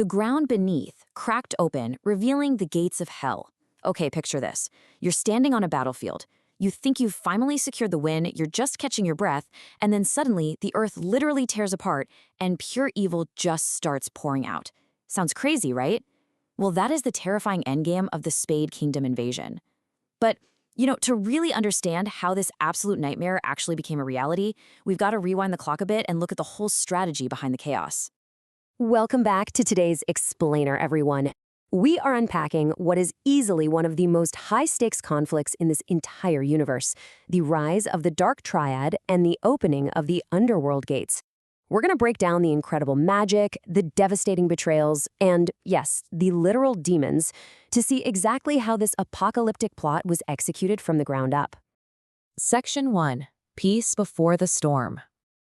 The ground beneath cracked open, revealing the gates of hell. Okay, picture this. You're standing on a battlefield. You think you've finally secured the win, you're just catching your breath, and then suddenly the earth literally tears apart and pure evil just starts pouring out. Sounds crazy, right? Well, that is the terrifying endgame of the Spade Kingdom invasion. But, to really understand how this absolute nightmare actually became a reality, we've got to rewind the clock a bit and look at the whole strategy behind the chaos. Welcome back to today's Explainer, everyone. We are unpacking what is easily one of the most high-stakes conflicts in this entire universe, the rise of the Dark Triad and the opening of the Underworld gates. We're going to break down the incredible magic, the devastating betrayals, and, yes, the literal demons, to see exactly how this apocalyptic plot was executed from the ground up. Section 1. Peace Before the Storm.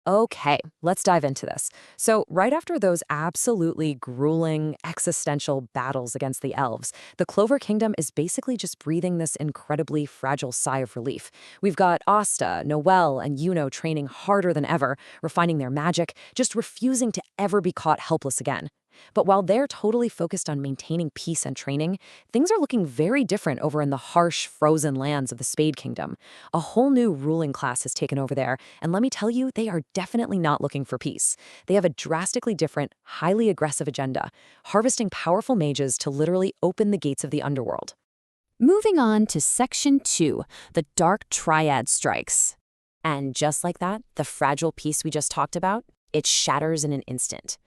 Okay, let's dive into this. So right after those absolutely grueling existential battles against the elves, the Clover Kingdom is basically just breathing this incredibly fragile sigh of relief. We've got Asta, Noelle, and Yuno training harder than ever, refining their magic, just refusing to ever be caught helpless again. But while they're totally focused on maintaining peace and training, things are looking very different over in the harsh, frozen lands of the Spade Kingdom. A whole new ruling class has taken over there, and let me tell you, they are definitely not looking for peace. They have a drastically different, highly aggressive agenda, harvesting powerful mages to literally open the gates of the Underworld. Moving on to Section 2, the Dark Triad strikes. And just like that, the fragile peace we just talked about, it shatters in an instant.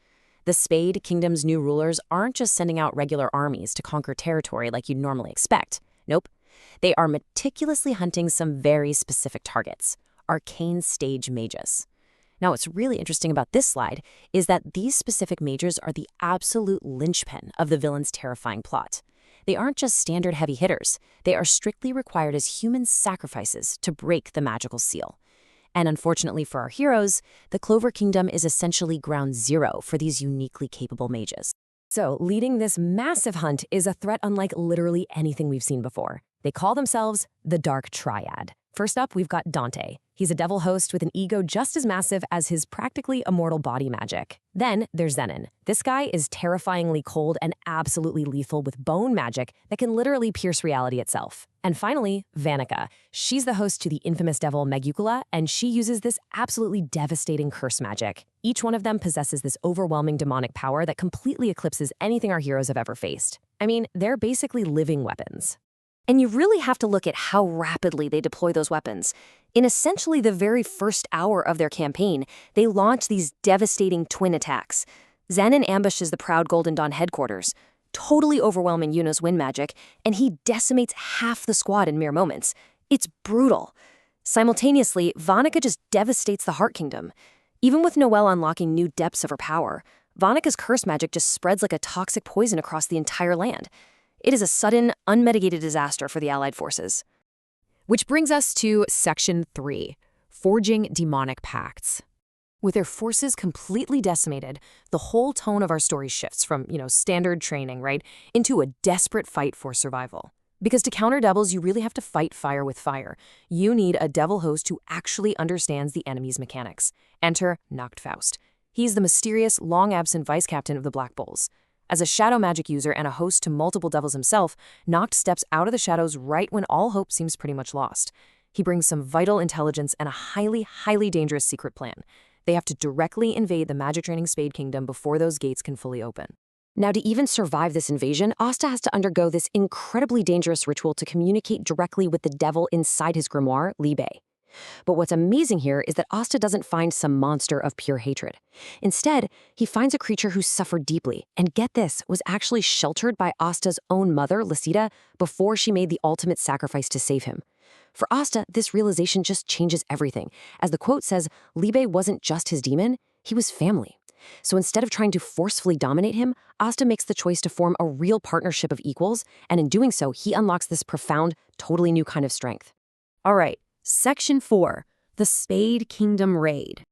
The Spade Kingdom's new rulers aren't just sending out regular armies to conquer territory like you'd normally expect. Nope. They are meticulously hunting some very specific targets, arcane stage mages. Now, what's really interesting about this slide is that these specific mages are the absolute linchpin of the villain's terrifying plot. They aren't just standard heavy hitters. They are strictly required as human sacrifices to break the magical seal. And unfortunately for our heroes, the Clover Kingdom is essentially ground zero for these uniquely capable mages. So, leading this massive hunt is a threat unlike literally anything we've seen before. They call themselves the Dark Triad. First up, we've got Dante. He's a devil host with an ego just as massive as his practically immortal body magic. Then there's Zenon. This guy is terrifyingly cold and absolutely lethal with bone magic that can literally pierce reality itself. And finally, Vanica. She's the host to the infamous devil Megicula, and she uses this absolutely devastating curse magic. Each one of them possesses this overwhelming demonic power that completely eclipses anything our heroes have ever faced. I mean, they're basically living weapons. And you really have to look at how rapidly they deploy those weapons. In essentially the very first hour of their campaign, they launch these devastating twin attacks. Zenon ambushes the Proud Golden Dawn headquarters, totally overwhelming Yuno's wind magic, and he decimates half the squad in mere moments. It's brutal. Simultaneously, Vanica just devastates the Heart Kingdom. Even with Noelle unlocking new depths of her power, Vanica's curse magic just spreads like a toxic poison across the entire land. It is a sudden, unmitigated disaster for the Allied forces. Which brings us to Section 3, Forging Demonic Pacts. With their forces completely decimated, the whole tone of our story shifts from, standard training, right, into a desperate fight for survival. Because to counter devils, you really have to fight fire with fire. You need a devil host who actually understands the enemy's mechanics. Enter Nachtfaust. He's the mysterious, long-absent vice captain of the Black Bulls. As a shadow magic user and a host to multiple devils himself, Nacht steps out of the shadows right when all hope seems pretty much lost. He brings some vital intelligence and a highly, highly dangerous secret plan. They have to directly invade the magic-draining Spade Kingdom before those gates can fully open. Now, to even survive this invasion, Asta has to undergo this incredibly dangerous ritual to communicate directly with the devil inside his grimoire, Liebe. But what's amazing here is that Asta doesn't find some monster of pure hatred. Instead, he finds a creature who suffered deeply, and get this, was actually sheltered by Asta's own mother, Lisita, before she made the ultimate sacrifice to save him. For Asta, this realization just changes everything. As the quote says, Liebe wasn't just his demon, he was family. So instead of trying to forcefully dominate him, Asta makes the choice to form a real partnership of equals, and in doing so, he unlocks this profound, totally new kind of strength. All right. Section 4, the Spade Kingdom Raid.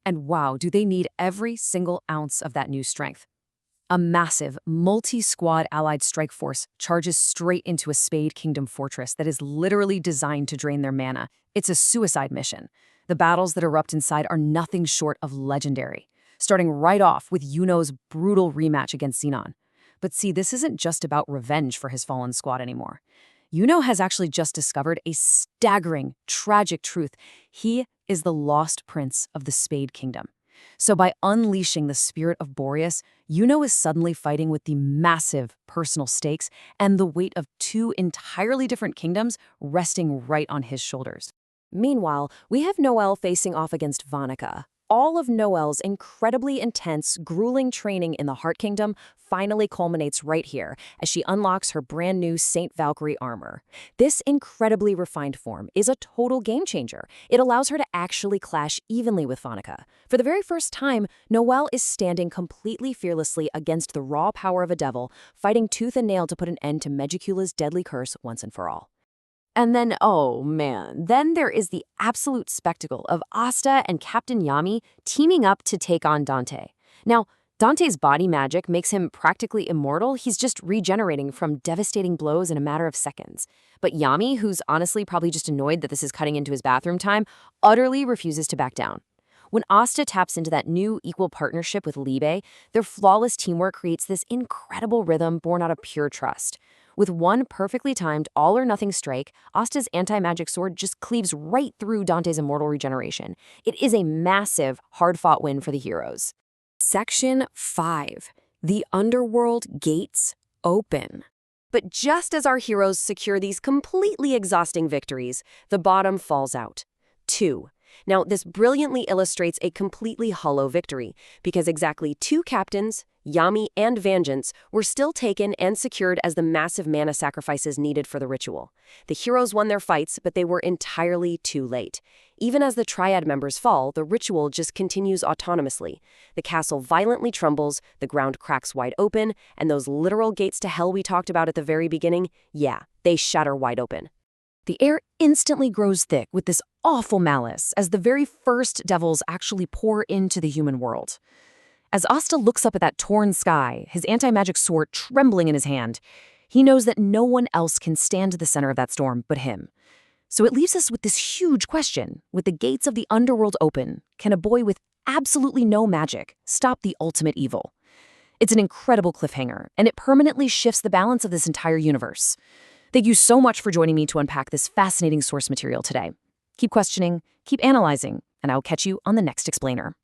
And wow, do they need every single ounce of that new strength. A massive, multi-squad allied strike force charges straight into a Spade Kingdom fortress that is literally designed to drain their mana. It's a suicide mission. The battles that erupt inside are nothing short of legendary. starting right off with Yuno's brutal rematch against Zenon. But see, this isn't just about revenge for his fallen squad anymore. Yuno has actually just discovered a staggering, tragic truth. He is the lost prince of the Spade Kingdom. So by unleashing the spirit of Boreas, Yuno is suddenly fighting with the massive personal stakes and the weight of two entirely different kingdoms resting right on his shoulders. Meanwhile, we have Noelle facing off against Vanica. All of Noelle's incredibly intense, grueling training in the Heart Kingdom finally culminates right here as she unlocks her brand new Saint Valkyrie armor. This incredibly refined form is a total game changer. It allows her to actually clash evenly with Vanica. For the very first time, Noelle is standing completely fearlessly against the raw power of a devil, fighting tooth and nail to put an end to Megicula's deadly curse once and for all. And then, oh man, then there is the absolute spectacle of Asta and Captain Yami teaming up to take on Dante. Now, Dante's body magic makes him practically immortal. He's just regenerating from devastating blows in a matter of seconds. But Yami, who's honestly probably just annoyed that this is cutting into his bathroom time, utterly refuses to back down. When Asta taps into that new equal partnership with Liebe, their flawless teamwork creates this incredible rhythm born out of pure trust. With one perfectly timed all-or-nothing strike, Asta's anti-magic sword just cleaves right through Dante's immortal regeneration. It is a massive, hard-fought win for the heroes. Section 5. The Underworld Gates Open. But just as our heroes secure these completely exhausting victories, the bottom falls out. 2. Now, this brilliantly illustrates a completely hollow victory, because exactly 2 captains, Yami and Vengeance, were still taken and secured as the massive mana sacrifices needed for the ritual. The heroes won their fights, but they were entirely too late. Even as the Triad members fall, the ritual just continues autonomously. The castle violently trembles, the ground cracks wide open, and those literal gates to hell we talked about at the very beginning, yeah, they shatter wide open. The air instantly grows thick with this awful malice as the very first devils actually pour into the human world. As Asta looks up at that torn sky, his anti-magic sword trembling in his hand, he knows that no one else can stand at the center of that storm but him. So it leaves us with this huge question. With the gates of the Underworld open, can a boy with absolutely no magic stop the ultimate evil? It's an incredible cliffhanger, and it permanently shifts the balance of this entire universe. Thank you so much for joining me to unpack this fascinating source material today. Keep questioning, keep analyzing, and I'll catch you on the next explainer.